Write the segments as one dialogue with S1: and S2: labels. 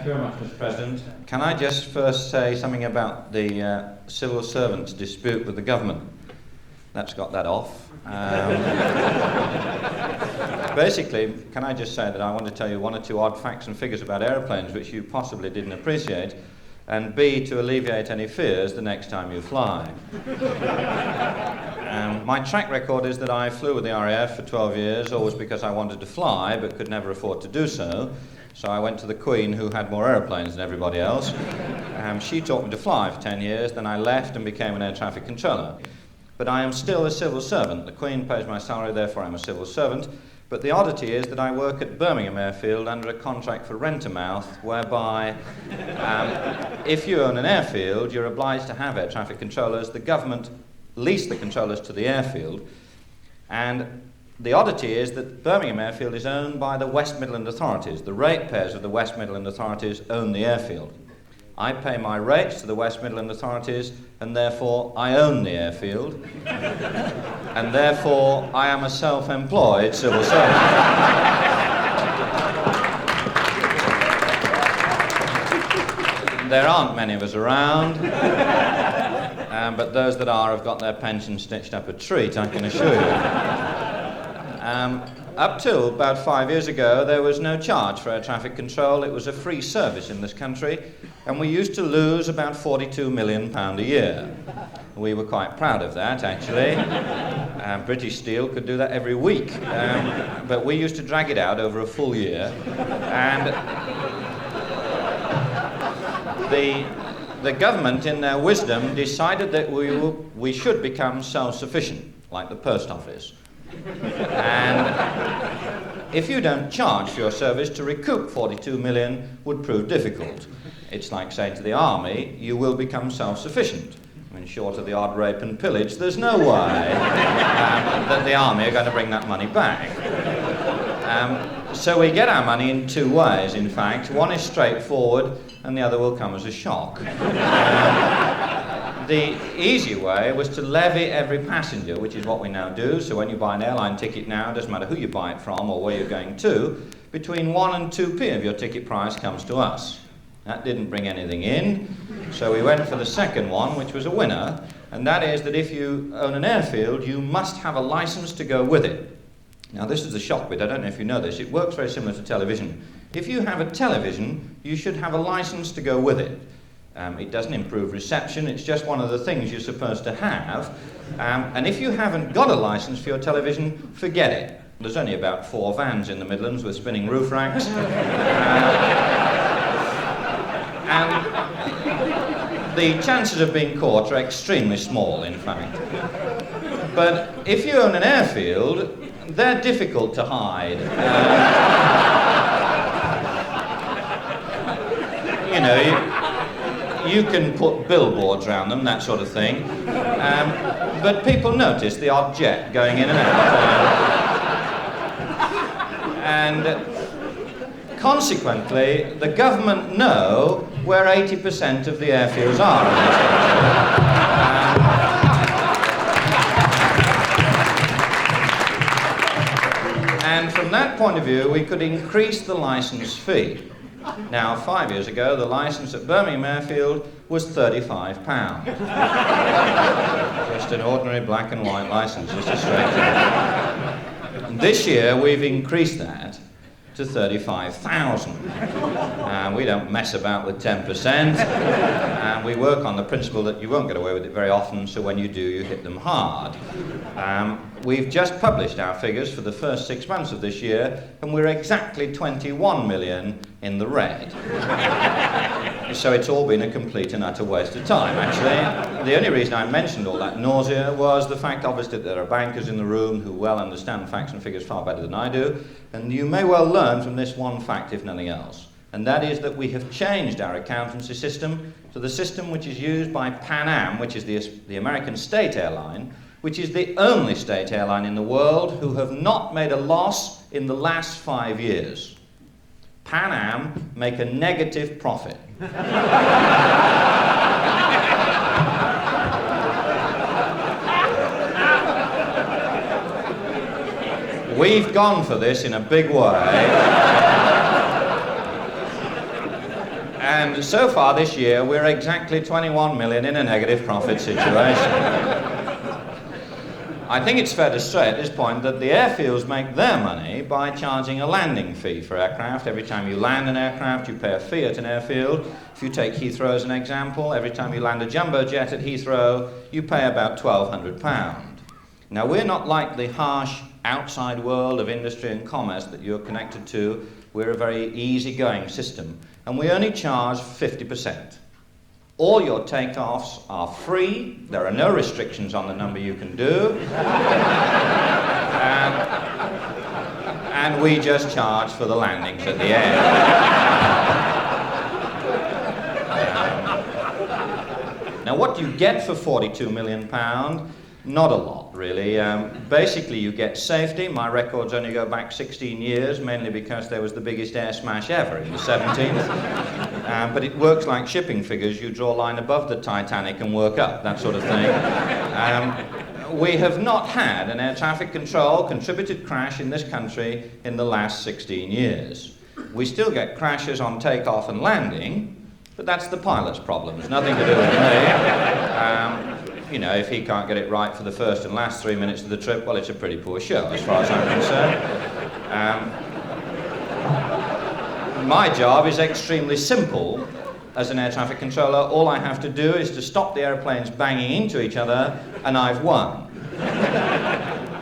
S1: you very much, Mr. President. Can I just first say something about the civil servants' dispute with the government? That's got that off. Basically, can I just say that I want to tell you one or two odd facts and figures about aeroplanes which you possibly didn't appreciate, and B, to alleviate any fears the next time you fly. My track record is that I flew with the RAF for 12 years, always because I wanted to fly but could never afford to do so. So I went to the Queen, who had more aeroplanes than everybody else. She taught me to fly for 10 years, then I left and became an air traffic controller. But I am still a civil servant. The Queen pays my salary, therefore I'm a civil servant. But the oddity is that I work at Birmingham Airfield under a contract for rent-a-mouth, whereby if you own an airfield, you're obliged to have air traffic controllers. The government lease the controllers to the airfield. And the oddity is that Birmingham Airfield is owned by the West Midland authorities. The ratepayers of the West Midland authorities own the airfield. I pay my rates to the West Midland authorities, and therefore I own the airfield. And therefore I am a self-employed civil servant. There aren't many of us around, but those that are have got their pension stitched up a treat, I can assure you. Up till about 5 years ago, there was no charge for air traffic control. It was a free service in this country, and we used to lose about £42 million a year. We were quite proud of that, actually. British Steel could do that every week, but we used to drag it out over a full year. And the government, in their wisdom, decided that we should become self-sufficient, like the post office. And if you don't charge for your service, to recoup 42 million would prove difficult. It's like saying to the army, you will become self-sufficient. I mean, short of the odd rape and pillage, there's no way that the army are going to bring that money back. So we get our money in two ways, in fact. One is straightforward, and the other will come as a shock. The easy way was to levy every passenger, which is what we now do. So when you buy an airline ticket now, it doesn't matter who you buy it from or where you're going to, between 1 and 2p of your ticket price comes to us. That didn't bring anything in, so we went for the second one, which was a winner, and that is that if you own an airfield, you must have a license to go with it. Now this is the shock bit, I don't know if you know this, it works very similar to television. If you have a television, you should have a license to go with it. It doesn't improve reception, it's just one of the things you're supposed to have. And if you haven't got a license for your television, forget it. There's only about 4 vans in the Midlands with spinning roof racks. And the chances of being caught are extremely small, in fact. But if you own an airfield, they're difficult to hide. You know, you can put billboards around them, that sort of thing. But people notice the odd jet going in and out. And consequently, the government know where 80% of the airfields are. And from that point of view, we could increase the licence fee. Now, 5 years ago, the licence at Birmingham Airfield was £35. Just an ordinary black and white licence, just a straight thing. This year, we've increased that to 35,000. We don't mess about with 10%. We work on the principle that you won't get away with it very often, so when you do, you hit them hard. We've just published our figures for the first 6 months of this year, and we're exactly 21 million in the red. So it's all been a complete and utter waste of time, actually. The only reason I mentioned all that nausea was the fact, obviously, that there are bankers in the room who well understand facts and figures far better than I do, and you may well learn from this one fact, if nothing else. And that is that we have changed our accountancy system to the system which is used by Pan Am, which is the American state airline, which is the only state airline in the world who have not made a loss in the last 5 years. Pan Am make a negative profit. We've gone for this in a big way. And so far this year, we're exactly 21 million in a negative profit situation. I think it's fair to say at this point that the airfields make their money by charging a landing fee for aircraft. Every time you land an aircraft, you pay a fee at an airfield. If you take Heathrow as an example, every time you land a jumbo jet at Heathrow, you pay about £1,200. Now, we're not like the harsh outside world of industry and commerce that you're connected to. We're a very easygoing system, and we only charge 50%. All your takeoffs are free. There are no restrictions on the number you can do. And we just charge for the landings at the end. Now, what do you get for £42 million? Not a lot, really. Basically, you get safety. My records only go back 16 years, mainly because there was the biggest air smash ever in the 17th. But it works like shipping figures. You draw a line above the Titanic and work up, that sort of thing. We have not had an air traffic control contributed crash in this country in the last 16 years. We still get crashes on takeoff and landing, but that's the pilot's problem. It's nothing to do with me. You know, if he can't get it right for the first and last 3 minutes of the trip, well, it's a pretty poor show, as far as I'm concerned. My job is extremely simple as an air traffic controller. All I have to do is to stop the airplanes banging into each other, and I've won.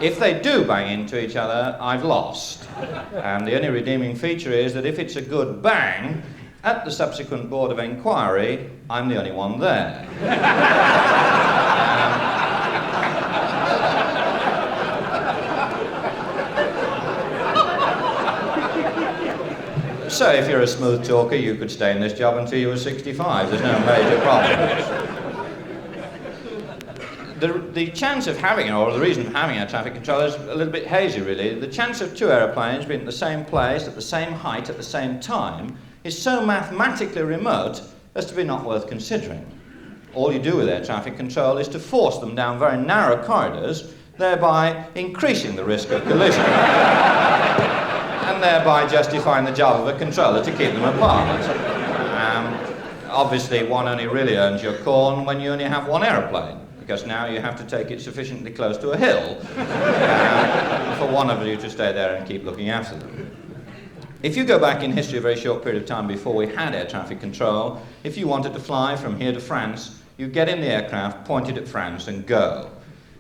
S1: If they do bang into each other, I've lost. And the only redeeming feature is that if it's a good bang, at the subsequent Board of Inquiry, I'm the only one there. So if you're a smooth talker, you could stay in this job until you were 65. There's no major problem. The chance of having, or the reason for having a traffic controller is a little bit hazy, really. The chance of two aeroplanes being at the same place, at the same height, at the same time, is so mathematically remote as to be not worth considering. All you do with air traffic control is to force them down very narrow corridors, thereby increasing the risk of collision, and thereby justifying the job of a controller to keep them apart. Obviously, one only really earns your corn when you only have one aeroplane, because now you have to take it sufficiently close to a hill for one of you to stay there and keep looking after them. If you go back in history a very short period of time before we had air traffic control, if you wanted to fly from here to France, you get in the aircraft, pointed at France, and go.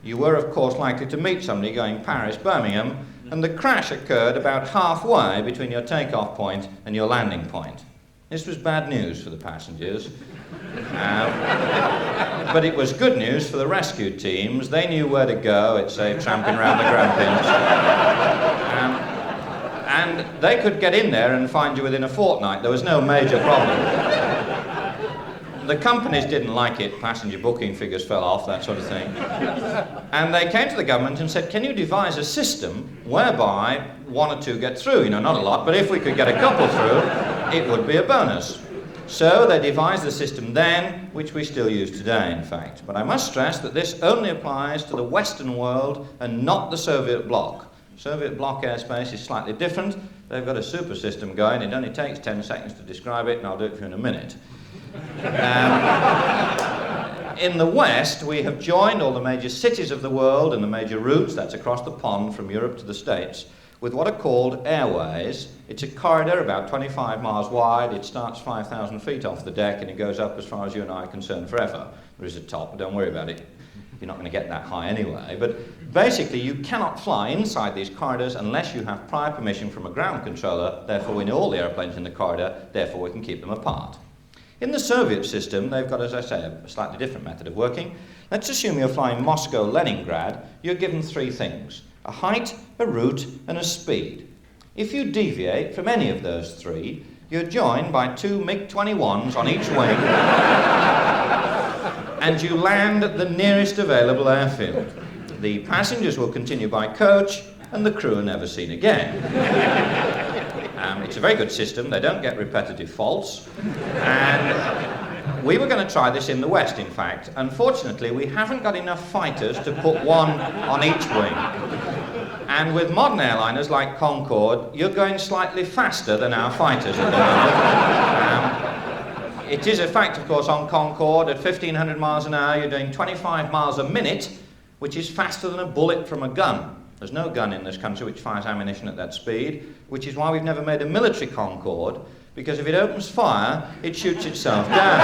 S1: You were, of course, likely to meet somebody going Paris-Birmingham, and the crash occurred about halfway between your takeoff point and your landing point. This was bad news for the passengers, but it was good news for the rescue teams. They knew where to go. It saved tramping around the Grampians. And they could get in there and find you within a fortnight. There was no major problem. The companies didn't like it. Passenger booking figures fell off, that sort of thing. And they came to the government and said, can you devise a system whereby one or two get through? You know, not a lot, but if we could get a couple through, it would be a bonus. So they devised the system then, which we still use today, in fact. But I must stress that this only applies to the Western world and not the Soviet bloc. Soviet bloc airspace is slightly different. They've got a super system going. It only takes 10 seconds to describe it, and I'll do it for you in a minute. In the West, we have joined all the major cities of the world and the major routes, that's across the pond from Europe to the States, with what are called airways. It's a corridor about 25 miles wide. It starts 5,000 feet off the deck, and it goes up as far as you and I are concerned forever. There is a top, but don't worry about it. You're not going to get that high anyway. But basically, you cannot fly inside these corridors unless you have prior permission from a ground controller. Therefore, we know all the airplanes in the corridor. Therefore, we can keep them apart. In the Soviet system, they've got, as I say, a slightly different method of working. Let's assume you're flying Moscow-Leningrad. You're given three things: a height, a route, and a speed. If you deviate from any of those three, you're joined by two MiG-21s on each wing, and you land at the nearest available airfield. The passengers will continue by coach, and the crew are never seen again. It's a very good system. They don't get repetitive faults. And we were going to try this in the West, in fact. Unfortunately, we haven't got enough fighters to put one on each wing. And with modern airliners like Concorde, you're going slightly faster than our fighters at the moment. it is a fact, of course, on Concorde, at 1,500 miles an hour, you're doing 25 miles a minute, which is faster than a bullet from a gun. There's no gun in this country which fires ammunition at that speed, which is why we've never made a military Concorde, because if it opens fire, it shoots itself down.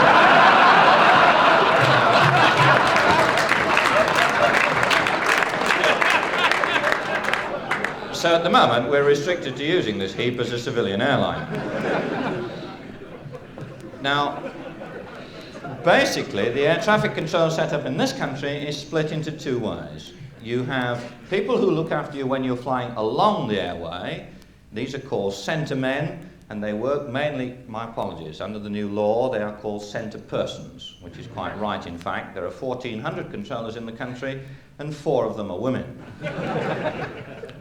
S1: So at the moment, we're restricted to using this heap as a civilian airline. Now, basically, the air traffic control setup in this country is split into two ways. You have people who look after you when you're flying along the airway. These are called centre men, and they work mainly, my apologies, under the new law, they are called centre persons, which is quite right, in fact. There are 1,400 controllers in the country, and 4 of them are women.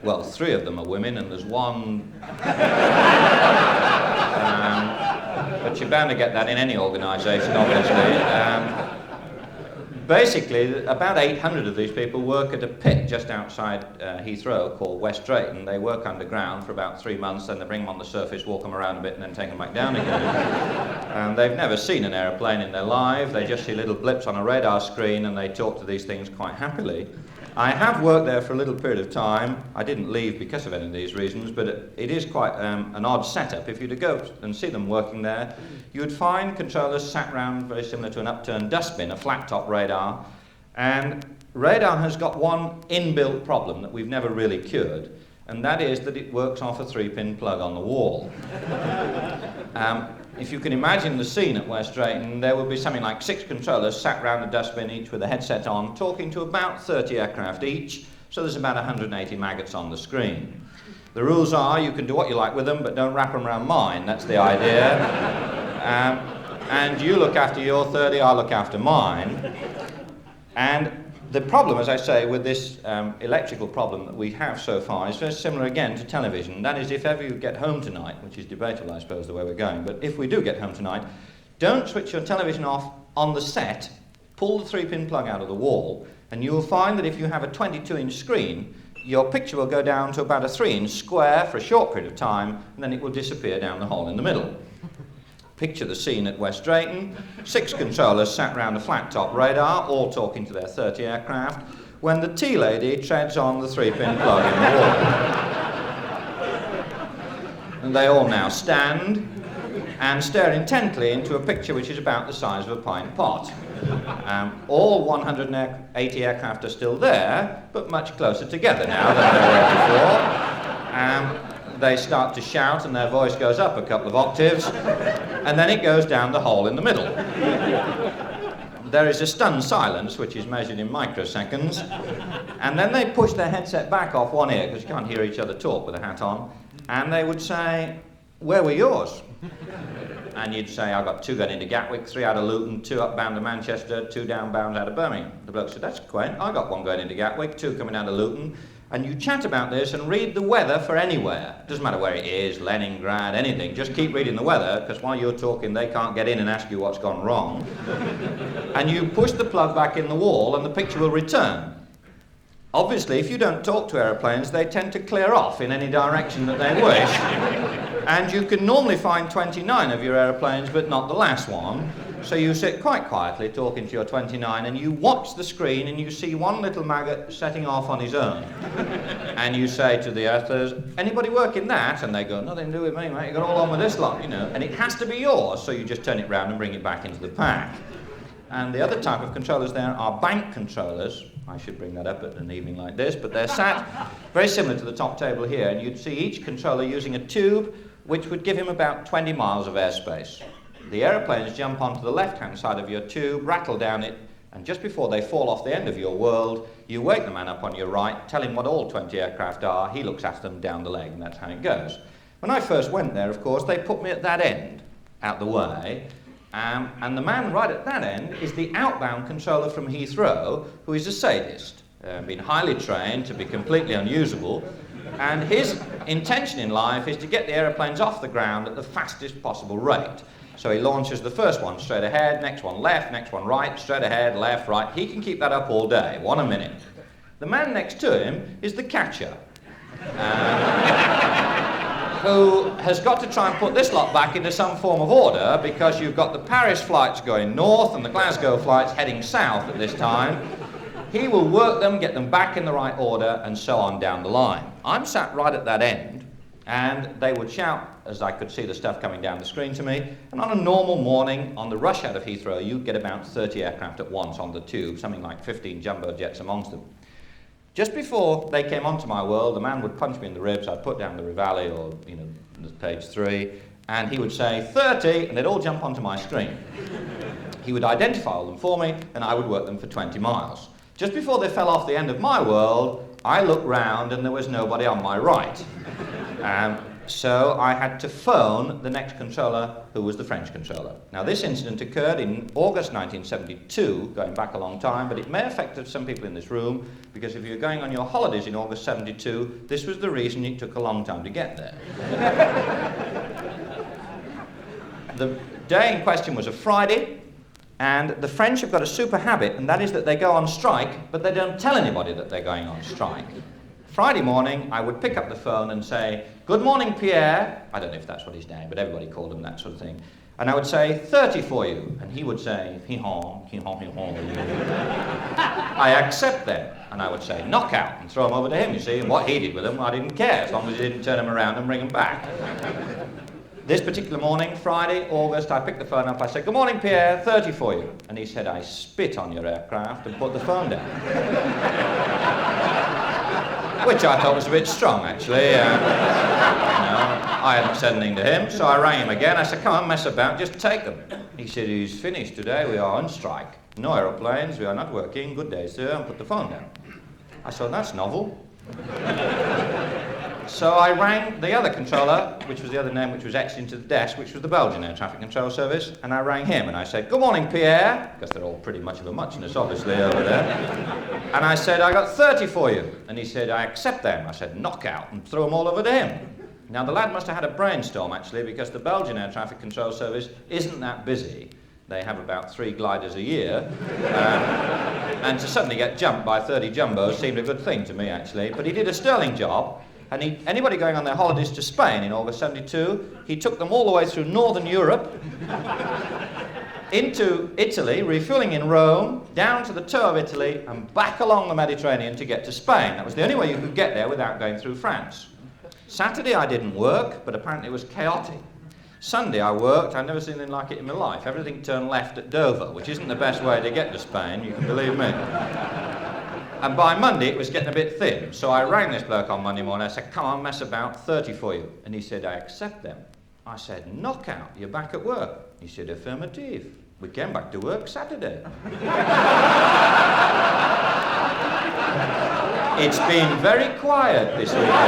S1: Well, 3 of them are women, and there's one... but you're bound to get that in any organisation, obviously. Basically, about 800 of these people work at a pit just outside Heathrow called West Drayton. They work underground for about 3 months, then they bring them on the surface, walk them around a bit, and then take them back down again. They've never seen an aeroplane in their life. They just see little blips on a radar screen, and they talk to these things quite happily. I have worked there for a little period of time. I didn't leave because of any of these reasons, but it is quite an odd setup. If you were to go and see them working there, you would find controllers sat round very similar to an upturned dustbin, a flat-top radar, and radar has got one inbuilt problem that we've never really cured, and that is that it works off a 3-pin plug on the wall. If you can imagine the scene at West Drayton, there would be something like 6 controllers sat round a dustbin, each with a headset on, talking to about 30 aircraft each, so there's about 180 maggots on the screen. The rules are you can do what you like with them, but don't wrap them around mine, that's the idea. And you look after your 30, I'll look after mine. And the problem, as I say, with this electrical problem that we have so far is very similar again to television. That is, if ever you get home tonight, which is debatable, I suppose, the way we're going, but if we do get home tonight, don't switch your television off on the set, pull the 3-pin plug out of the wall, and you will find that if you have a 22-inch screen, your picture will go down to about a 3-inch square for a short period of time, and then it will disappear down the hole in the middle. Picture the scene at West Drayton, 6 controllers sat round a flat-top radar, all talking to their 30 aircraft, when the tea lady treads on the 3-pin plug in the wall. And they all now stand and stare intently into a picture which is about the size of a pint pot. All 180 aircraft are still there, but much closer together now than they were before. They start to shout and their voice goes up a couple of octaves, and then it goes down the hole in the middle. There is a stunned silence, which is measured in microseconds, and then they push their headset back off one ear, because you can't hear each other talk with a hat on, and they would say, "Where were yours?" And you'd say, "I got 2 going into Gatwick, 3 out of Luton, 2 upbound to Manchester, 2 downbound out of Birmingham." The bloke said, "That's quaint, I got 1 going into Gatwick, 2 coming out of Luton." And you chat about this and read the weather for anywhere. Doesn't matter where it is, Leningrad, anything. Just keep reading the weather, because while you're talking, they can't get in and ask you what's gone wrong. And you push the plug back in the wall, and the picture will return. Obviously, if you don't talk to aeroplanes, they tend to clear off in any direction that they wish. And you can normally find 29 of your aeroplanes, but not the last one. So you sit quite quietly talking to your 29, and you watch the screen, and you see one little maggot setting off on his own. And you say to the others, "Anybody working that?" And they go, "Nothing to do with me, mate. You got all on with this lot, you know." And it has to be yours, so you just turn it round and bring it back into the pack. And the other type of controllers there are bank controllers. I should bring that up at an evening like this, but they're sat very similar to the top table here, and you'd see each controller using a tube which would give him about 20 miles of airspace. The aeroplanes jump onto the left-hand side of your tube, rattle down it, and just before they fall off the end of your world, you wake the man up on your right, tell him what all 20 aircraft are, he looks after them down the leg, and that's how it goes. When I first went there, of course, they put me at that end, out the way, and the man right at that end is the outbound controller from Heathrow, who is a sadist, been highly trained to be completely unusable, and his intention in life is to get the aeroplanes off the ground at the fastest possible rate. So he launches the first one straight ahead, next one left, next one right, straight ahead, left, right. He can keep that up all day, 1 a minute. The man next to him is the catcher. who has got to try and put this lot back into some form of order, because you've got the Paris flights going north and the Glasgow flights heading south at this time. He will work them, get them back in the right order, and so on down the line. I'm sat right at that end, and they would shout as I could see the stuff coming down the screen to me. And on a normal morning, on the rush out of Heathrow, you get about 30 aircraft at once on the tube, something like 15 jumbo jets amongst them. Just before they came onto my world, the man would punch me in the ribs. I'd put down the Rivali or, page 3, and he would say 30, and they'd all jump onto my screen. He would identify all them for me, and I would work them for 20 miles. Just before they fell off the end of my world, I looked round and there was nobody on my right. So I had to phone the next controller, who was the French controller. Now, this incident occurred in August 1972, going back a long time, but it may affect some people in this room, because if you're going on your holidays in August 72, this was the reason it took a long time to get there. The day in question was a Friday, and the French have got a super habit, and that is that they go on strike, but they don't tell anybody that they're going on strike. Friday morning, I would pick up the phone and say, "Good morning, Pierre." I don't know if that's what his name, but everybody called him that sort of thing. And I would say, 30 for you. And he would say, hee-haw, hee-haw, hee-haw. I accept them. And I would say, knockout, and throw them over to him, you see. And what he did with them, I didn't care, as long as he didn't turn them around and bring them back. This particular morning, Friday, August, I picked the phone up. I said, "Good morning, Pierre, 30 for you." And he said, "I spit on your aircraft," and put the phone down. Which I thought was a bit strong, actually. I hadn't said anything to him, so I rang him again. I said, "Come on, mess about, just take them." He said, "He's finished today, we are on strike. No aeroplanes, we are not working. Good day, sir," and put the phone down. I said, "That's novel." So I rang the other controller, which was the other name which was etched into the desk, which was the Belgian Air Traffic Control Service, and I rang him and I said, "Good morning, Pierre," because they're all pretty much of a muchness, obviously, over there. And I said, "I got 30 for you." And he said, "I accept them." I said, "Knockout," and threw them all over to him. Now, the lad must have had a brainstorm, actually, because the Belgian Air Traffic Control Service isn't that busy. They have about 3 gliders a year. And to suddenly get jumped by 30 jumbos seemed a good thing to me, actually. But he did a sterling job. And anybody going on their holidays to Spain in August 72, he took them all the way through Northern Europe, into Italy, refueling in Rome, down to the toe of Italy, and back along the Mediterranean to get to Spain. That was the only way you could get there without going through France. Saturday I didn't work, but apparently it was chaotic. Sunday I worked. I'd never seen anything like it in my life. Everything turned left at Dover, which isn't the best way to get to Spain, you can believe me. And by Monday, it was getting a bit thin. So I rang this bloke on Monday morning. I said, "Come on, mess about, 30 for you." And he said, "I accept them." I said, "Knockout, you're back at work." He said, "Affirmative. We came back to work Saturday." It's been very quiet this weekend.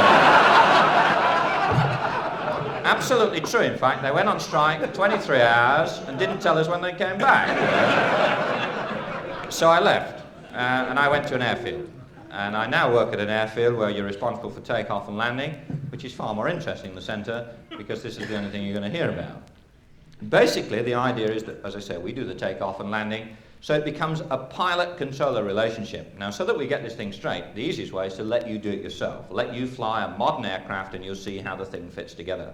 S1: Absolutely true, in fact. They went on strike for 23 hours and didn't tell us when they came back. So I left. And I went to an airfield. And I now work at an airfield where you're responsible for takeoff and landing, which is far more interesting in the centre, because this is the only thing you're going to hear about. Basically, the idea is that, as I say, we do the takeoff and landing, so it becomes a pilot-controller relationship. Now, so that we get this thing straight, the easiest way is to let you do it yourself. Let you fly a modern aircraft and you'll see how the thing fits together.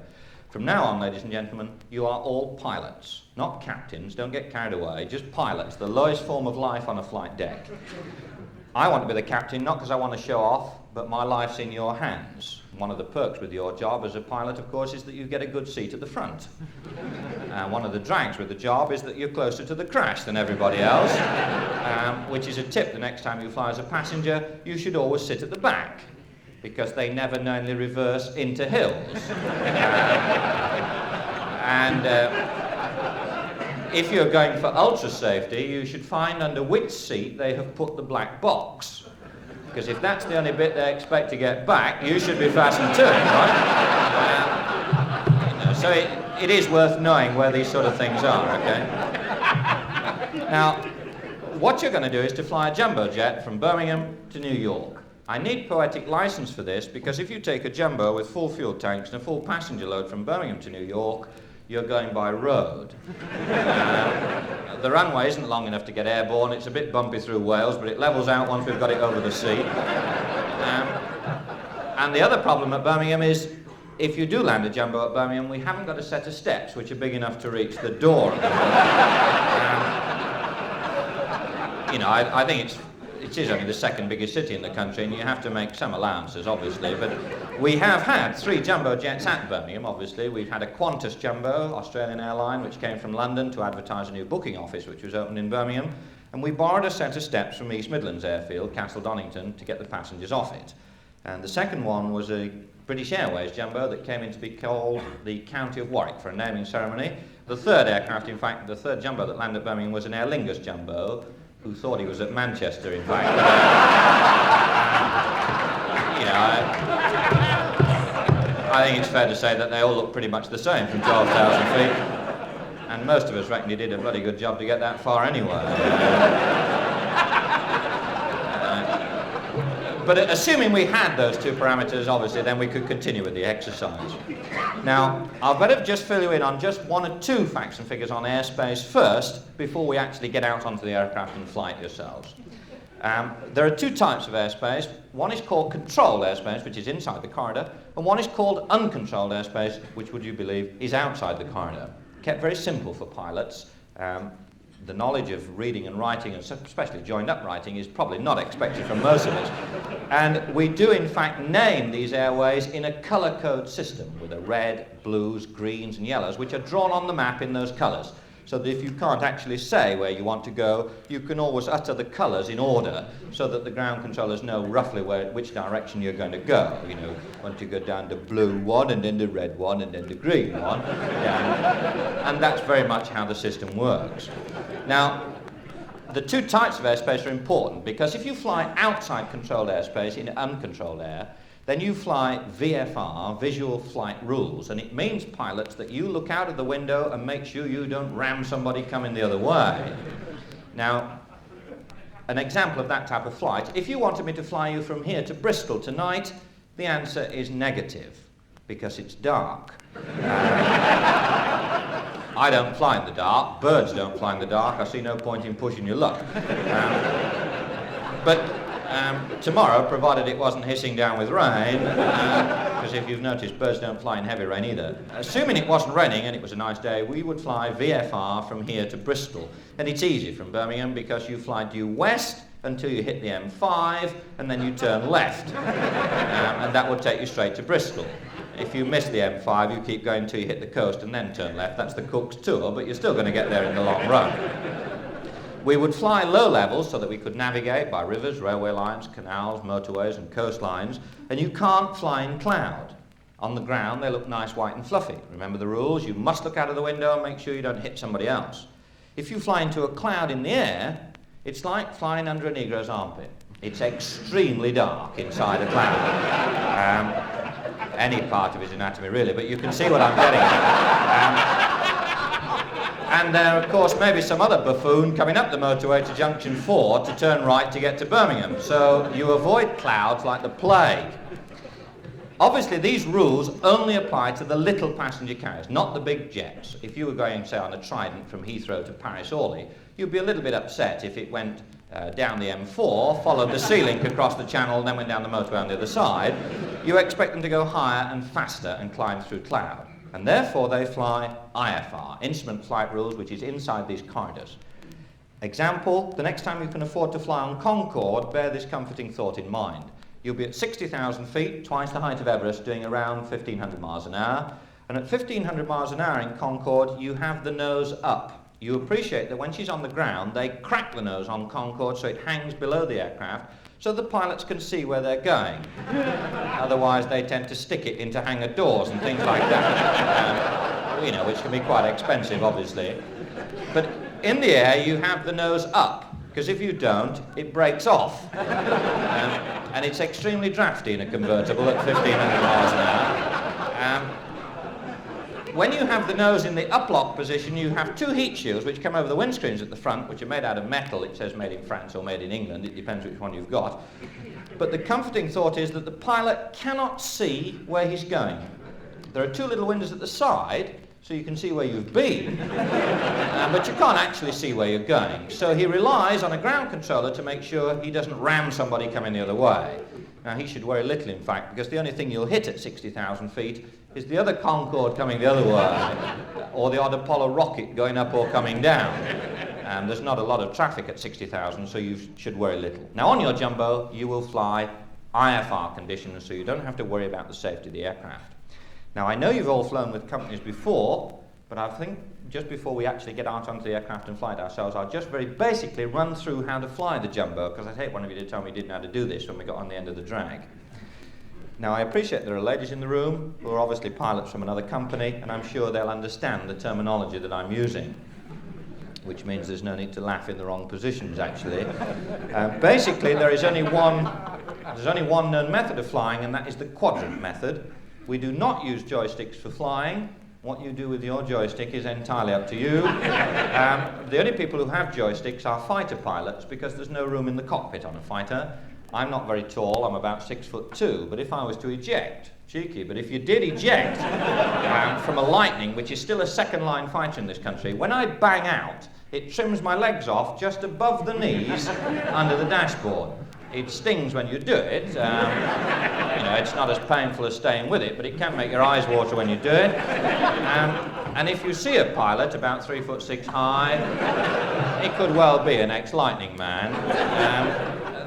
S1: From now on, ladies and gentlemen, you are all pilots, not captains. Don't get carried away, just pilots, the lowest form of life on a flight deck. I want to be the captain, not because I want to show off, but my life's in your hands. One of the perks with your job as a pilot, of course, is that you get a good seat at the front. And one of the drags with the job is that you're closer to the crash than everybody else, which is a tip the next time you fly as a passenger. You should always sit at the back, because they never knowingly reverse into hills. If you're going for ultra safety, you should find under which seat they have put the black box. Because if that's the only bit they expect to get back, you should be fastened to it, right? So it is worth knowing where these sort of things are, okay? Now, what you're going to do is to fly a jumbo jet from Birmingham to New York. I need poetic license for this, because if you take a jumbo with full fuel tanks and a full passenger load from Birmingham to New York, you're going by road. The runway isn't long enough to get airborne. It's a bit bumpy through Wales, but it levels out once we've got it over the sea. And the other problem at Birmingham is if you do land a jumbo at Birmingham, we haven't got a set of steps which are big enough to reach the door. I think it is only the second biggest city in the country, and you have to make some allowances, obviously. But we have had 3 jumbo jets at Birmingham, obviously. We've had a Qantas jumbo, Australian airline, which came from London to advertise a new booking office, which was opened in Birmingham. And we borrowed a set of steps from East Midlands Airfield, Castle Donington, to get the passengers off it. And the second one was a British Airways jumbo that came in to be called the County of Warwick for a naming ceremony. The third aircraft, in fact, the third jumbo that landed at Birmingham was an Aer Lingus jumbo, who thought he was at Manchester, in fact. I think it's fair to say that they all look pretty much the same from 12,000 feet. And most of us reckon he did a bloody good job to get that far anyway. But assuming we had those 2 parameters, obviously, then we could continue with the exercise. Now, I'll better just fill you in on just 1 or 2 facts and figures on airspace first, before we actually get out onto the aircraft and fly it yourselves. There are 2 types of airspace. One is called controlled airspace, which is inside the corridor, and one is called uncontrolled airspace, which, would you believe, is outside the corridor. Kept very simple for pilots. The knowledge of reading and writing, and especially joined-up writing, is probably not expected from most of us. And we do, in fact, name these airways in a colour code system with a red, blues, greens, and yellows, which are drawn on the map in those colours. So that if you can't actually say where you want to go, you can always utter the colours in order, so that the ground controllers know roughly which direction you're going to go. Once you go down to blue one, and then the red one, and then the green one. And that's very much how the system works. Now, the 2 types of airspace are important, because if you fly outside controlled airspace in uncontrolled air, then you fly VFR, Visual Flight Rules, and it means, pilots, that you look out of the window and make sure you don't ram somebody coming the other way. Now, an example of that type of flight, if you wanted me to fly you from here to Bristol tonight, the answer is negative, because it's dark. I don't fly in the dark, birds don't fly in the dark, I see no point in pushing your luck. But tomorrow, provided it wasn't hissing down with rain, because if you've noticed, birds don't fly in heavy rain either. Assuming it wasn't raining and it was a nice day, we would fly VFR from here to Bristol. And it's easy from Birmingham, because you fly due west until you hit the M5, and then you turn left. And that would take you straight to Bristol. If you miss the M5, you keep going until you hit the coast and then turn left. That's the Cook's tour, but you're still going to get there in the long run. We would fly low levels so that we could navigate by rivers, railway lines, canals, motorways, and coastlines. And you can't fly in cloud. On the ground, they look nice, white, and fluffy. Remember the rules. You must look out of the window and make sure you don't hit somebody else. If you fly into a cloud in the air, it's like flying under a Negro's armpit. It's extremely dark inside a cloud. Any part of his anatomy, really, but you can see what I'm getting at. And there, of course, may be some other buffoon coming up the motorway to junction 4 to turn right to get to Birmingham. So you avoid clouds like the plague. Obviously, these rules only apply to the little passenger carriers, not the big jets. If you were going, say, on a Trident from Heathrow to Paris-Orly, you'd be a little bit upset if it went down the M4, followed the Sea Link across the channel, and then went down the motorway on the other side. You expect them to go higher and faster and climb through cloud. And therefore, they fly IFR, Instrument Flight Rules, which is inside these corridors. Example, the next time you can afford to fly on Concorde, bear this comforting thought in mind. You'll be at 60,000 feet, twice the height of Everest, doing around 1,500 miles an hour. And at 1,500 miles an hour in Concorde, you have the nose up. You appreciate that when she's on the ground, they crack the nose on Concorde so it hangs below the aircraft, so the pilots can see where they're going. Otherwise, they tend to stick it into hangar doors and things like that, which can be quite expensive, obviously. But in the air, you have the nose up, because if you don't, it breaks off. And it's extremely drafty in a convertible at 1,500 miles an hour. When you have the nose in the uplock position, you have 2 heat shields which come over the windscreens at the front, which are made out of metal. It says made in France or made in England. It depends which one you've got. But the comforting thought is that the pilot cannot see where he's going. There are 2 little windows at the side, so you can see where you've been, but you can't actually see where you're going. So he relies on a ground controller to make sure he doesn't ram somebody coming the other way. Now, he should worry little, in fact, because the only thing you'll hit at 60,000 feet is the other Concorde coming the other way, or the odd Apollo rocket going up or coming down. There's not a lot of traffic at 60,000, so you should worry little. Now, on your jumbo, you will fly IFR conditions, so you don't have to worry about the safety of the aircraft. Now, I know you've all flown with companies before, but I think just before we actually get out onto the aircraft and fly it ourselves, I'll just very basically run through how to fly the jumbo, because I'd hate one of you to tell me you didn't know how to do this when we got on the end of the drag. Now, I appreciate there are ladies in the room who are obviously pilots from another company, and I'm sure they'll understand the terminology that I'm using, which means there's no need to laugh in the wrong positions, actually. Basically, there's only one known method of flying, and that is the quadrant method. We do not use joysticks for flying. What you do with your joystick is entirely up to you. The only people who have joysticks are fighter pilots, because there's no room in the cockpit on a fighter. I'm not very tall, I'm about 6'2", but if I was to eject, cheeky, but if you did eject from a Lightning, which is still a second-line fighter in this country, when I bang out, it trims my legs off just above the knees under the dashboard. It stings when you do it. It's not as painful as staying with it, but it can make your eyes water when you do it. And if you see a pilot about 3'6" high, it could well be an ex-Lightning man.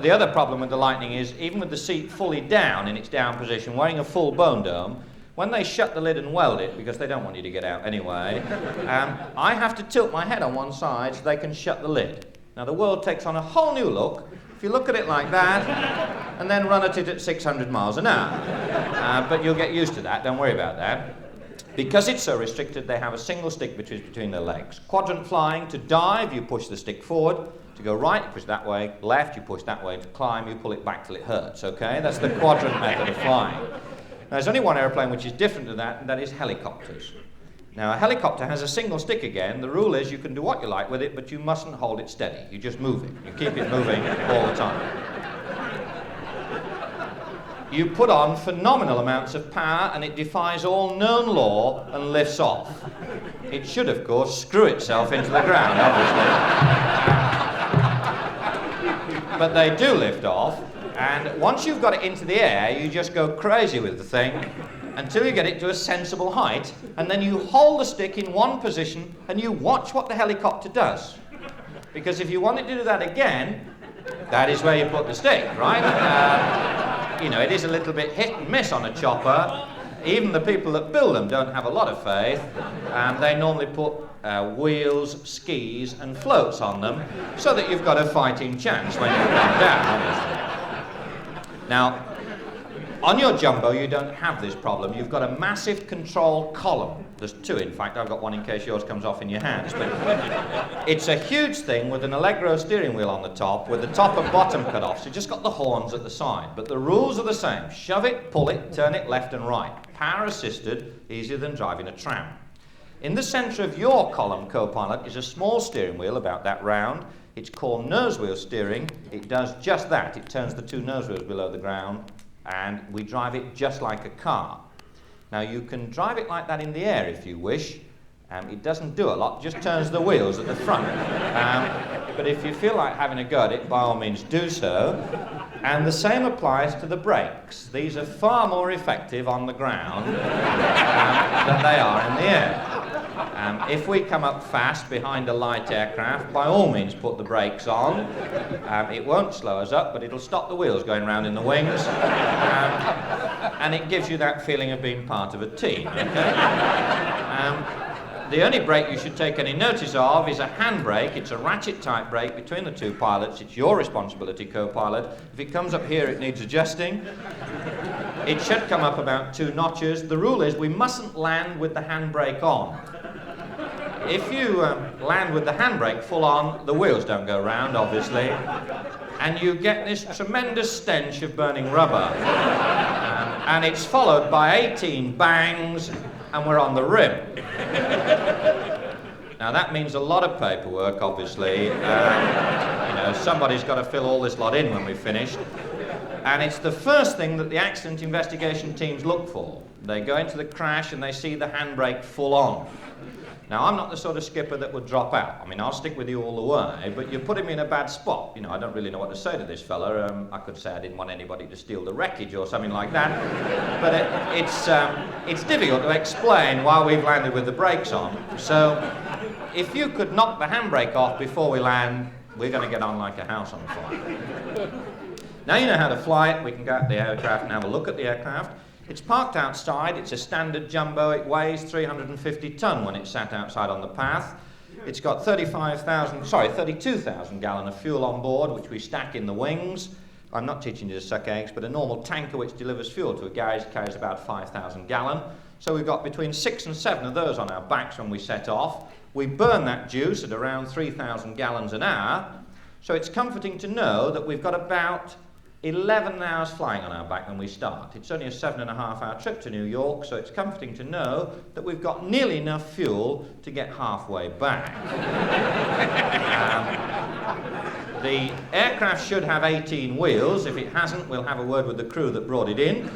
S1: The other problem with the Lightning is, even with the seat fully down in its down position, wearing a full bone dome, when they shut the lid and weld it, because they don't want you to get out anyway, I have to tilt my head on one side so they can shut the lid. Now, the world takes on a whole new look if you look at it like that and then run at it at 600 miles an hour. But you'll get used to that, don't worry about that. Because it's so restricted, they have a single stick between their legs. Quadrant flying, to dive, you push the stick forward. To go right, you push that way. Left, you push that way. To climb, you pull it back till it hurts, okay? That's the quadrant method of flying. Now, there's only one airplane which is different to that, and that is helicopters. Now, a helicopter has a single stick again. The rule is you can do what you like with it, but you mustn't hold it steady. You just move it. You keep it moving all the time. You put on phenomenal amounts of power, and it defies all known law and lifts off. It should, of course, screw itself into the ground, obviously. But they do lift off, and once you've got it into the air, you just go crazy with the thing until you get it to a sensible height, and then you hold the stick in one position and you watch what the helicopter does. Because if you want it to do that again, that is where you put the stick, right? It is a little bit hit and miss on a chopper. Even the people that build them don't have a lot of faith. They normally put wheels, skis and floats on them so that you've got a fighting chance when you come down, obviously. Now, on your jumbo, you don't have this problem. You've got a massive control column. There's two, in fact. I've got one in case yours comes off in your hands. But it's a huge thing with an Allegro steering wheel on the top, with the top and bottom cut off. So you've just got the horns at the side. But the rules are the same. Shove it, pull it, turn it left and right. Power assisted, easier than driving a tram. In the centre of your column, co-pilot, is a small steering wheel about that round. It's called nose wheel steering. It does just that. It turns the two nose wheels below the ground, and we drive it just like a car. Now, you can drive it like that in the air if you wish. It doesn't do a lot, just turns the wheels at the front. But if you feel like having a go at it, by all means do so. And the same applies to the brakes. These are far more effective on the ground than they are in the air. If we come up fast behind a light aircraft, by all means put the brakes on. It won't slow us up, but it'll stop the wheels going round in the wings. And it gives you that feeling of being part of a team, okay? The only brake you should take any notice of is a handbrake. It's a ratchet-type brake between the two pilots. It's your responsibility, co-pilot. If it comes up here, it needs adjusting. It should come up about 2 notches. The rule is we mustn't land with the handbrake on. If you land with the handbrake full on, the wheels don't go round, obviously, and you get this tremendous stench of burning rubber. And it's followed by 18 bangs, and we're on the rim. Now that means a lot of paperwork, obviously. Somebody's got to fill all this lot in when we've finished. And it's the first thing that the accident investigation teams look for. They go into the crash and they see the handbrake full on. Now, I'm not the sort of skipper that would drop out. I mean, I'll stick with you all the way, but you're putting me in a bad spot. You know, I don't really know what to say to this fella. I could say I didn't want anybody to steal the wreckage or something like that. But it's difficult to explain why we've landed with the brakes on. So, if you could knock the handbrake off before we land, we're going to get on like a house on fire. Now you know how to fly it. We can go out the aircraft and have a look at the aircraft. It's parked outside. It's a standard jumbo. It weighs 350 tonne when it's sat outside on the path. It's got 32,000 gallon of fuel on board, which we stack in the wings. I'm not teaching you to suck eggs, but a normal tanker which delivers fuel to a garage carries about 5,000 gallon. So we've got between 6 and 7 of those on our backs when we set off. We burn that juice at around 3,000 gallons an hour. So it's comforting to know that we've got about 11 hours flying on our back when we start. It's only a 7.5-hour trip to New York, so it's comforting to know that we've got nearly enough fuel to get halfway back. The aircraft should have 18 wheels. If it hasn't, we'll have a word with the crew that brought it in.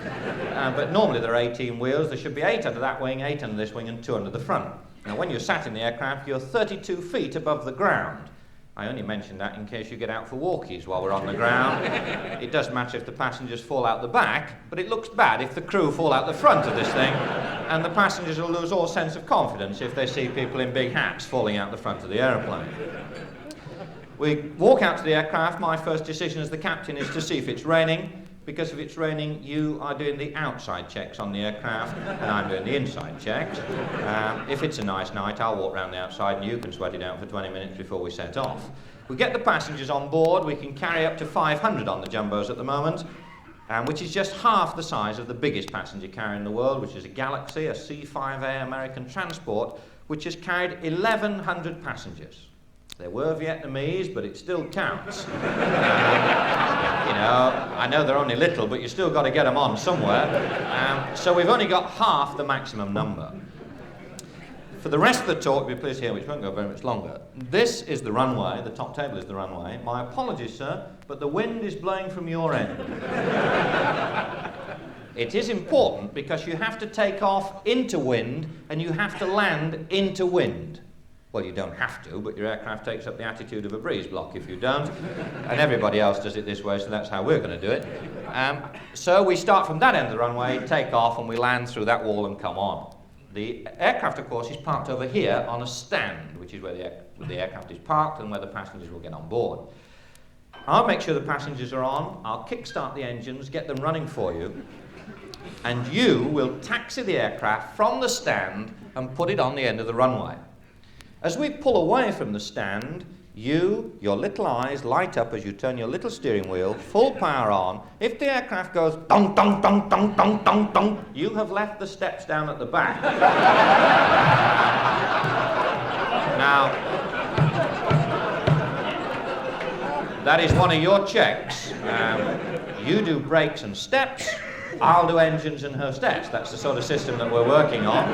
S1: But normally there are 18 wheels. There should be 8 under that wing, 8 under this wing, and 2 under the front. Now, when you're sat in the aircraft, you're 32 feet above the ground. I only mention that in case you get out for walkies while we're on the ground. It does matter if the passengers fall out the back, but it looks bad if the crew fall out the front of this thing, and the passengers will lose all sense of confidence if they see people in big hats falling out the front of the aeroplane. We walk out to the aircraft. My first decision as the captain is to see if it's raining, because if it's raining, you are doing the outside checks on the aircraft, and I'm doing the inside checks. If it's a nice night, I'll walk around the outside, and you can sweat it out for 20 minutes before we set off. We get the passengers on board. We can carry up to 500 on the jumbos at the moment, which is just half the size of the biggest passenger carrier in the world, which is a Galaxy, a C-5A American transport, which has carried 1,100 passengers. There were Vietnamese, but it still counts. You know, I know they're only little, but you still got to get them on somewhere. So we've only got half the maximum number. For the rest of the talk, you'll be pleased to hear, which won't go very much longer. This is the runway. The top table is the runway. My apologies, sir, but the wind is blowing from your end. It is important because you have to take off into wind and you have to land into wind. Well, you don't have to, but your aircraft takes up the attitude of a breeze block if you don't. And everybody else does it this way, so that's how we're going to do it. So we start from that end of the runway, take off, and we land through that wall and come on. The aircraft, of course, is parked over here on a stand, which is where the aircraft is parked and where the passengers will get on board. I'll make sure the passengers are on. I'll kick-start the engines, get them running for you. And you will taxi the aircraft from the stand and put it on the end of the runway. As we pull away from the stand, your little eyes light up as you turn your little steering wheel, full power on. If the aircraft goes dong, dong, dong, dong, dong, dong, dong, you have left the steps down at the back. Now, that is one of your checks. You do brakes and steps, I'll do engines and hostess. That's the sort of system that we're working on.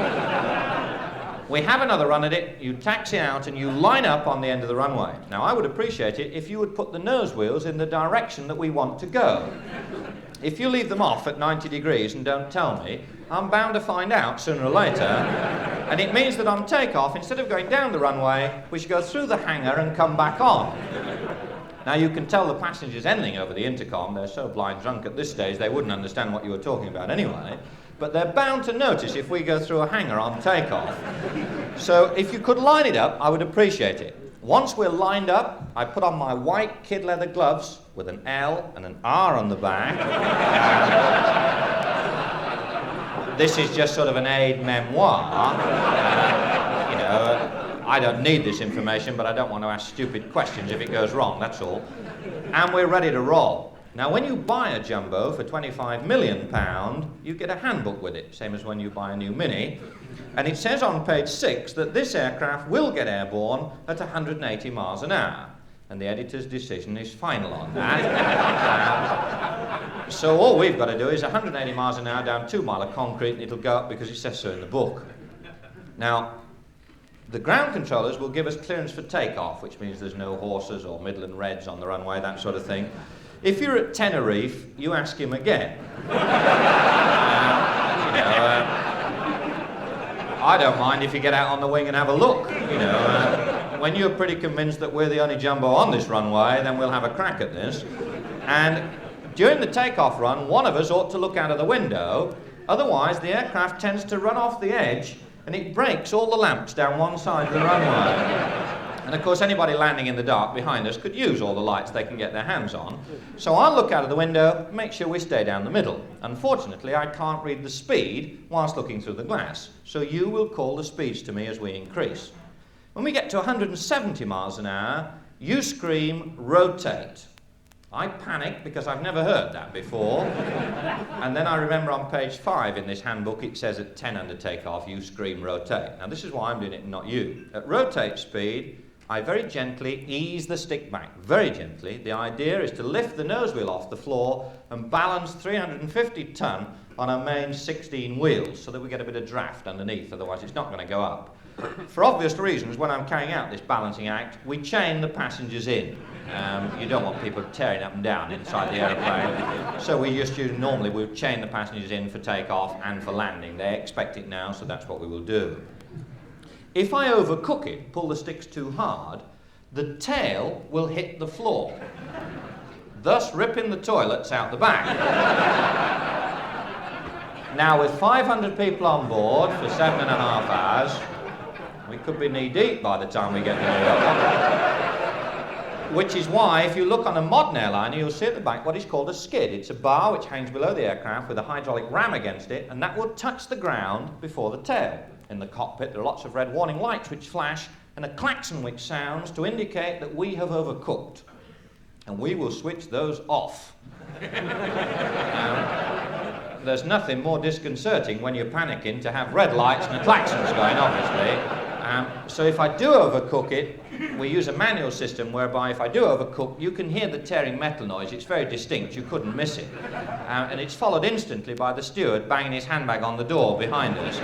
S1: We have another run at it, you taxi out and you line up on the end of the runway. Now, I would appreciate it if you would put the nose wheels in the direction that we want to go. If you leave them off at 90 degrees and don't tell me, I'm bound to find out sooner or later. And it means that on takeoff, instead of going down the runway, we should go through the hangar and come back on. Now, you can tell the passengers anything over the intercom. They're so blind drunk at this stage, they wouldn't understand what you were talking about anyway. But they're bound to notice if we go through a hangar on takeoff. So if you could line it up, I would appreciate it. Once we're lined up, I put on my white kid leather gloves with an L and an R on the back. This is just sort of an aide memoir. You know, I don't need this information, but I don't want to ask stupid questions if it goes wrong, that's all. And we're ready to roll. Now, when you buy a jumbo for £25 million, you get a handbook with it, same as when you buy a new Mini. And it says on page 6 that this aircraft will get airborne at 180 miles an hour. And the editor's decision is final on that. So all we've got to do is 180 miles an hour down 2 miles of concrete, and it'll go up because it says so in the book. Now, the ground controllers will give us clearance for takeoff, which means there's no horses or Midland Reds on the runway, that sort of thing. If you're at Tenerife, you ask him again. I don't mind if you get out on the wing and have a look. You know, when you're pretty convinced that we're the only jumbo on this runway, then we'll have a crack at this. And during the takeoff run, one of us ought to look out of the window, otherwise the aircraft tends to run off the edge and it breaks all the lamps down one side of the runway. And of course anybody landing in the dark behind us could use all the lights they can get their hands on. So I'll look out of the window, make sure we stay down the middle. Unfortunately, I can't read the speed whilst looking through the glass, so you will call the speeds to me as we increase. When we get to 170 miles an hour, you scream, rotate. I panic because I've never heard that before. And then I remember on page 5 in this handbook it says at 10 under takeoff you scream rotate. Now this is why I'm doing it and not you. At rotate speed I very gently ease the stick back, very gently. The idea is to lift the nose wheel off the floor and balance 350 ton on our main 16 wheels so that we get a bit of draft underneath, otherwise it's not going to go up. For obvious reasons, when I'm carrying out this balancing act, we chain the passengers in. You don't want people tearing up and down inside the aeroplane. So normally we chain the passengers in for takeoff and for landing. They expect it now, so that's what we will do. If I overcook it, pull the sticks too hard, the tail will hit the floor, thus ripping the toilets out the back. Now with 500 people on board for 7.5 hours, we could be knee-deep by the time we get to New York. Which is why, if you look on a modern airliner, you'll see at the back what is called a skid. It's a bar which hangs below the aircraft with a hydraulic ram against it, and that will touch the ground before the tail. In the cockpit, there are lots of red warning lights which flash, and a klaxon which sounds to indicate that we have overcooked. And we will switch those off. There's nothing more disconcerting when you're panicking to have red lights and a klaxon's going, obviously. So if I do overcook it, we use a manual system whereby if I do overcook, you can hear the tearing metal noise. It's very distinct. You couldn't miss it. And it's followed instantly by the steward banging his handbag on the door behind us.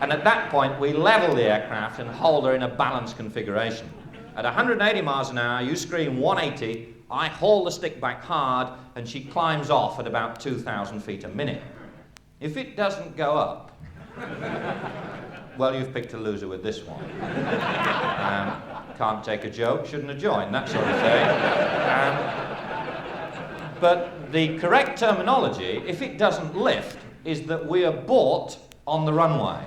S1: And at that point, we level the aircraft and hold her in a balanced configuration. At 180 miles an hour, you scream 180, I haul the stick back hard, and she climbs off at about 2,000 feet a minute. If it doesn't go up, well, you've picked a loser with this one. Can't take a joke, shouldn't have joined, that sort of thing. But the correct terminology, if it doesn't lift, is that we abort on the runway.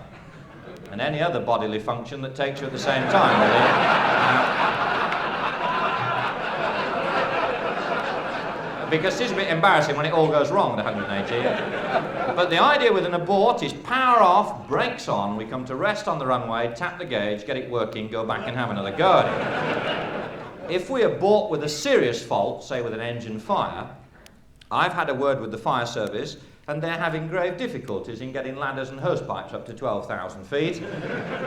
S1: And any other bodily function that takes you at the same time, really. Because it's a bit embarrassing when it all goes wrong at 180. But the idea with an abort is power off, brakes on, we come to rest on the runway, tap the gauge, get it working, go back and have another go at it. If we abort with a serious fault, say with an engine fire, I've had a word with the fire service, and they're having grave difficulties in getting ladders and hose pipes up to 12,000 feet.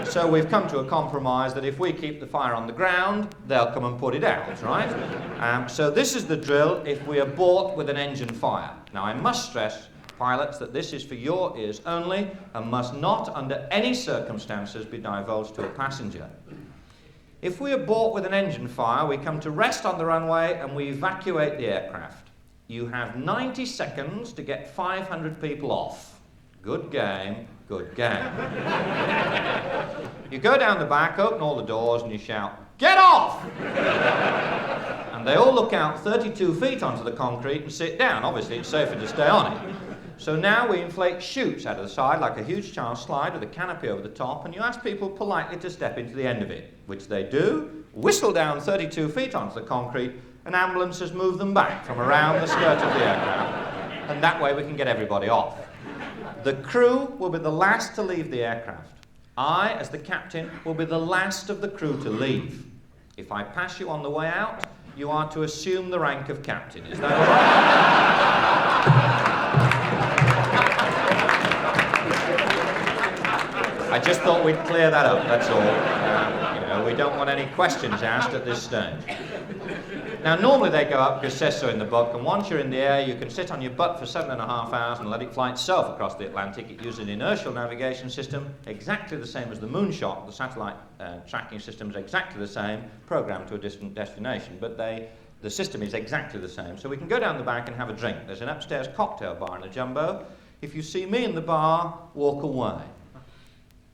S1: So we've come to a compromise that if we keep the fire on the ground, they'll come and put it out, right? So this is the drill if we abort with an engine fire. Now I must stress, pilots, that this is for your ears only and must not under any circumstances be divulged to a passenger. If we abort with an engine fire, we come to rest on the runway and we evacuate the aircraft. You have 90 seconds to get 500 people off. Good game, good game. You go down the back, open all the doors, and you shout, "Get off!" And they all look out 32 feet onto the concrete and sit down. Obviously, it's safer to stay on it. So now we inflate chutes out of the side like a huge child slide with a canopy over the top, and you ask people politely to step into the end of it, which they do, whistle down 32 feet onto the concrete, and ambulances move them back from around the skirt of the aircraft, and that way we can get everybody off. The crew will be the last to leave the aircraft. I, as the captain, will be the last of the crew to leave. If I pass you on the way out, you are to assume the rank of captain. Is that all right? I just thought we'd clear that up, that's all. We don't want any questions asked at this stage. Now, normally they go up because it says so in the book, and once you're in the air, you can sit on your butt for 7.5 hours and let it fly itself across the Atlantic. It uses an inertial navigation system, exactly the same as the moonshot. The satellite tracking system is exactly the same, programmed to a distant destination, but the system is exactly the same. So we can go down the back and have a drink. There's an upstairs cocktail bar in the jumbo. If you see me in the bar, walk away.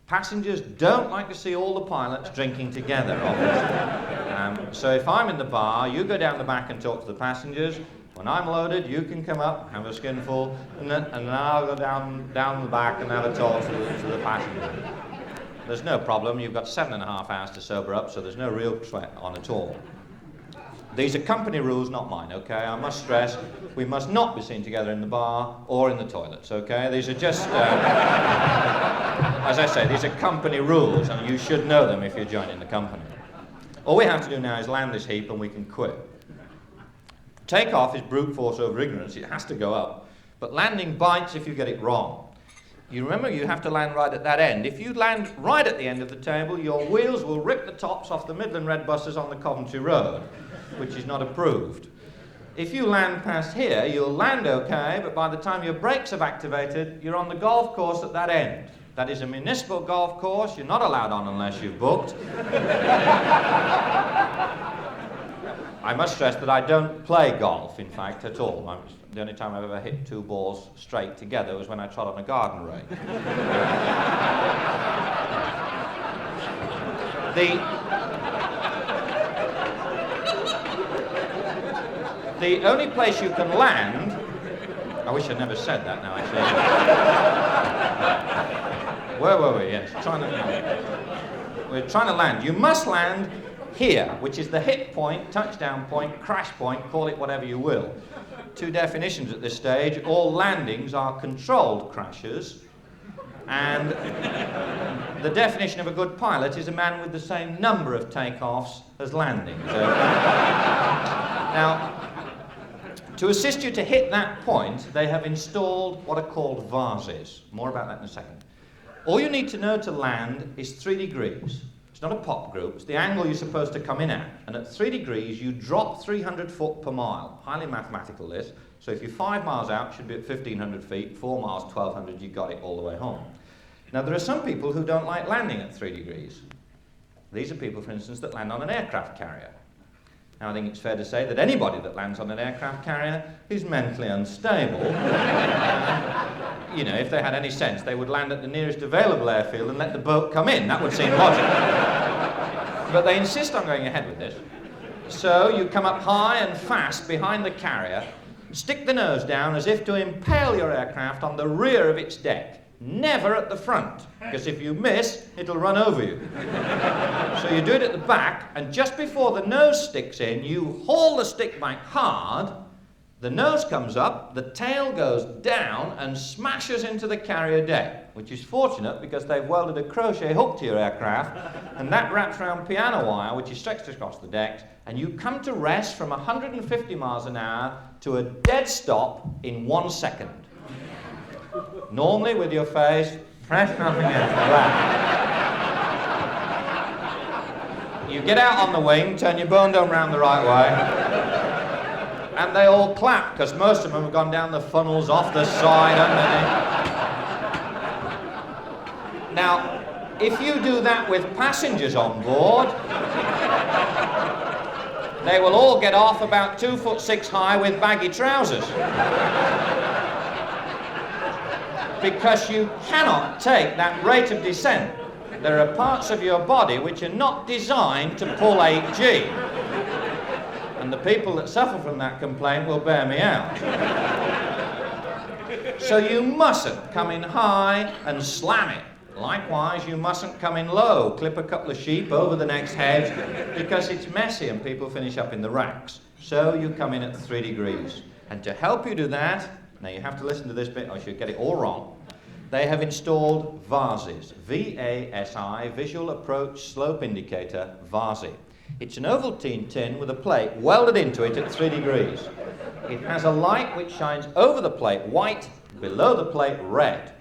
S1: Passengers don't like to see all the pilots drinking together, obviously. So if I'm in the bar, you go down the back and talk to the passengers. When I'm loaded, you can come up, have a skinful, and then I'll go down the back and have a talk to the passengers. There's no problem. You've got 7.5 hours to sober up, so there's no real sweat on at all. These are company rules, not mine, okay? I must stress, we must not be seen together in the bar or in the toilets, okay? These are just, as I say, these are company rules, and you should know them if you're joining the company. All we have to do now is land this heap and we can quit. Takeoff is brute force over ignorance. It has to go up. But landing bites if you get it wrong. You remember, you have to land right at that end. If you land right at the end of the table, your wheels will rip the tops off the Midland Red buses on the Coventry Road, which is not approved. If you land past here, you'll land okay, but by the time your brakes have activated, you're on the golf course at that end. That is a municipal golf course. You're not allowed on unless you've booked. I must stress that I don't play golf, in fact, at all. The only time I've ever hit 2 balls straight together was when I trod on a garden rake. The only place you can land... I wish I'd never said that now, actually. Where were we? Yes, we're trying to land. You must land here, which is the hit point, touchdown point, crash point, call it whatever you will. 2 definitions at this stage. All landings are controlled crashes, and the definition of a good pilot is a man with the same number of takeoffs as landings. Now, to assist you to hit that point, they have installed what are called vases. More about that in a second. All you need to know to land is 3 degrees. It's not a pop group, it's the angle you're supposed to come in at. And at 3 degrees, you drop 300 foot per mile. Highly mathematical, this. So if you're 5 miles out, you should be at 1,500 feet. 4 miles, 1,200, you got it all the way home. Now, there are some people who don't like landing at 3 degrees. These are people, for instance, that land on an aircraft carrier. Now, I think it's fair to say that anybody that lands on an aircraft carrier is mentally unstable. You know, if they had any sense, they would land at the nearest available airfield and let the boat come in. That would seem logical. But they insist on going ahead with this. So you come up high and fast behind the carrier, stick the nose down as if to impale your aircraft on the rear of its deck. Never at the front, because if you miss, it'll run over you. So you do it at the back, and just before the nose sticks in, you haul the stick back hard, the nose comes up, the tail goes down and smashes into the carrier deck, which is fortunate because they've welded a crochet hook to your aircraft, and that wraps around piano wire, which is stretched across the deck, and you come to rest from 150 miles an hour to a dead stop in 1 second. Normally, with your face pressed up against the back. You get out on the wing, turn your bone dome round the right way, and they all clap, because most of them have gone down the funnels, off the side, underneath. Now, if you do that with passengers on board, they will all get off about 2'6" high with baggy trousers. Because you cannot take that rate of descent. There are parts of your body which are not designed to pull 8G. And the people that suffer from that complaint will bear me out. So you mustn't come in high and slam it. Likewise, you mustn't come in low, clip a couple of sheep over the next hedge, because it's messy and people finish up in the racks. So you come in at 3 degrees. And to help you do that, now you have to listen to this bit or you'll get it all wrong. They have installed VASI, V-A-S-I, Visual Approach Slope Indicator, VASI. It's an Ovaltine tin with a plate welded into it at 3 degrees. It has a light which shines over the plate white, below the plate red.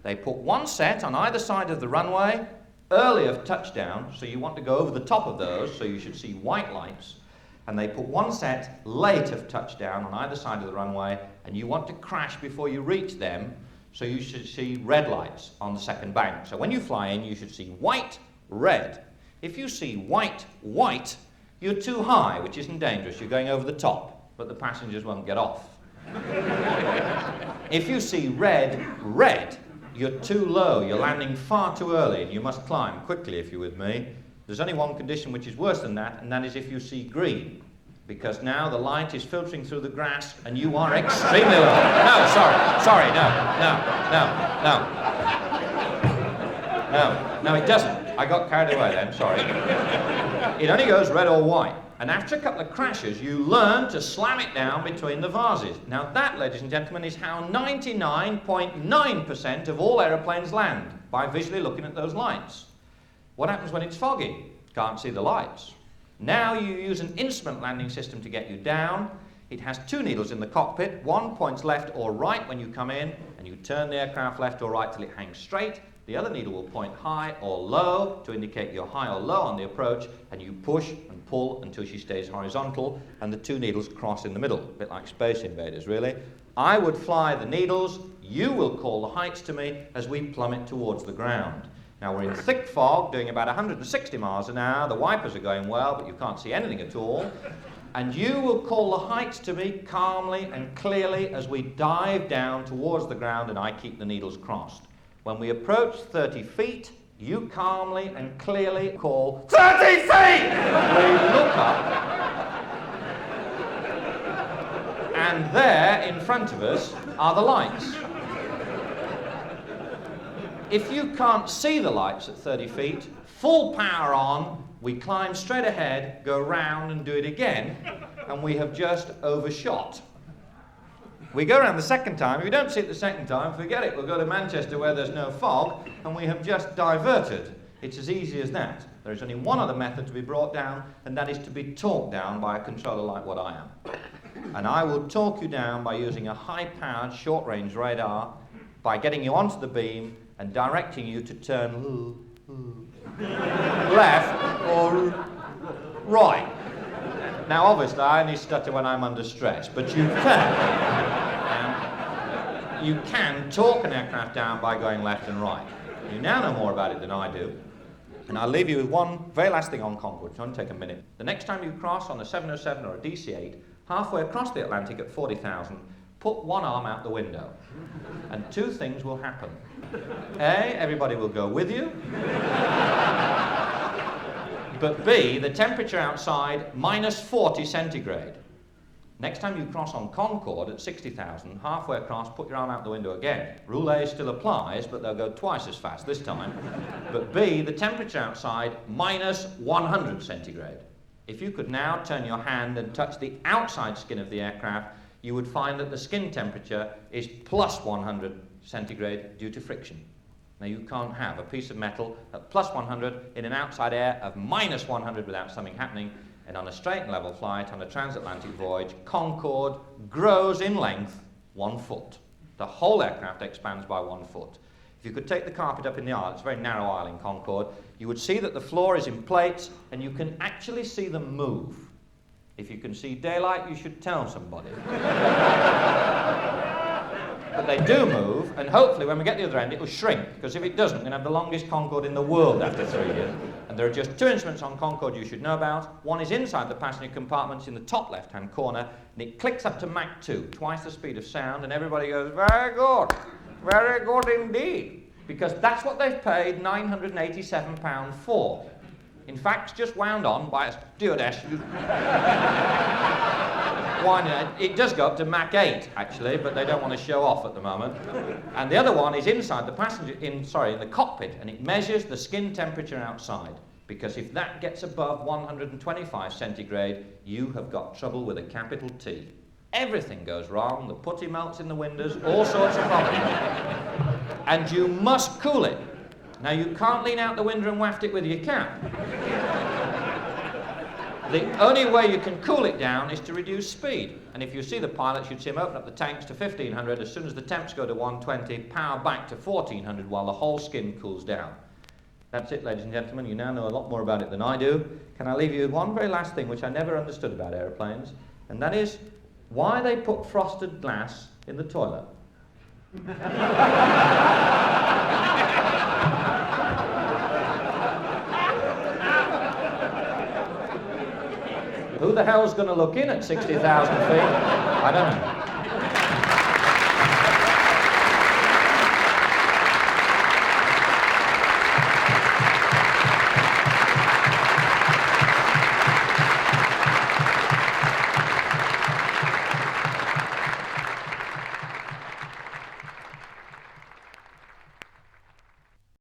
S1: They put 1 set on either side of the runway, early of touchdown, so you want to go over the top of those, so you should see white lights. And they put 1 set late of touchdown on either side of the runway, and you want to crash before you reach them, so you should see red lights on the second bank. So when you fly in, you should see white, red. If you see white, white, you're too high, which isn't dangerous. You're going over the top, but the passengers won't get off. If you see red, you're too low, you're landing far too early, and you must climb quickly if you're with me. There's only one condition which is worse than that, and that is if you see green. Because now the light is filtering through the grass, and you are extremely low. No, sorry, no, it doesn't. I got carried away then, sorry. It only goes red or white. And after a couple of crashes, you learn to slam it down between the vases. Now that, ladies and gentlemen, is how 99.9% of all aeroplanes land, by visually looking at those lights. What happens when it's foggy? Can't see the lights. Now you use an instrument landing system to get you down. It has two needles in the cockpit. One points left or right when you come in, and you turn the aircraft left or right till it hangs straight. The other needle will point high or low to indicate you're high or low on the approach, and you push and pull until she stays horizontal, and the two needles cross in the middle, a bit like Space Invaders, really. I would fly the needles, you will call the heights to me as we plummet towards the ground. Now we're in thick fog, doing about 160 miles an hour, the wipers are going well, but you can't see anything at all, and you will call the heights to me calmly and clearly as we dive down towards the ground, and I keep the needles crossed. When we approach 30 feet, you calmly and clearly call, 30 feet! We look up, and there in front of us are the lights. If you can't see the lights at 30 feet, full power on, we climb straight ahead, go round and do it again, and we have just overshot. We go around the second time. If you don't see it the second time, forget it. We'll go to Manchester where there's no fog, and we have just diverted. It's as easy as that. There is only one other method to be brought down, and that is to be talked down by a controller like what I am. And I will talk you down by using a high-powered short-range radar, by getting you onto the beam and directing you to turn left or right. Now, obviously, I only stutter when I'm under stress, but you can talk an aircraft down by going left and right. You now know more about it than I do, and I'll leave you with one very last thing on Concorde. It's only take a minute. The next time you cross on a 707 or a DC-8, halfway across the Atlantic at 40,000, put one arm out the window, and two things will happen. A, everybody will go with you. But B, the temperature outside, minus 40 centigrade. Next time you cross on Concorde at 60,000, halfway across, put your arm out the window again. Rule A still applies, but they'll go twice as fast this time. But B, the temperature outside, minus 100 centigrade. If you could now turn your hand and touch the outside skin of the aircraft, you would find that the skin temperature is plus 100 centigrade due to friction. Now, you can't have a piece of metal at plus 100 in an outside air of minus 100 without something happening. And on a straight and level flight, on a transatlantic voyage, Concorde grows in length 1 foot. The whole aircraft expands by 1 foot. If you could take the carpet up in the aisle, it's a very narrow aisle in Concorde, you would see that the floor is in plates, and you can actually see them move. If you can see daylight, you should tell somebody. But they do move, and hopefully when we get to the other end, it will shrink, because if it doesn't, we're going to have the longest Concorde in the world after 3 years. And there are just two instruments on Concorde you should know about. One is inside the passenger compartments in the top left-hand corner, and it clicks up to Mach 2, twice the speed of sound, and everybody goes, very good indeed, because that's what they've paid £987 for. In fact, it's just wound on by a stewardess. It does go up to Mach 8, actually, but they don't want to show off at the moment. And the other one is inside the in the cockpit, and it measures the skin temperature outside. Because if that gets above 125 centigrade, you have got trouble with a capital T. Everything goes wrong. The putty melts in the windows, all sorts of problems. And you must cool it. Now, you can't lean out the window and waft it with your cap. The only way you can cool it down is to reduce speed. And if you see the pilots, you'd see them open up the tanks to 1500. As soon as the temps go to 120, power back to 1400 while the whole skin cools down. That's it, ladies and gentlemen. You now know a lot more about it than I do. Can I leave you with one very last thing which I never understood about aeroplanes? And that is why they put frosted glass in the toilet. Who the hell's going to look in at 60,000 feet? I don't know.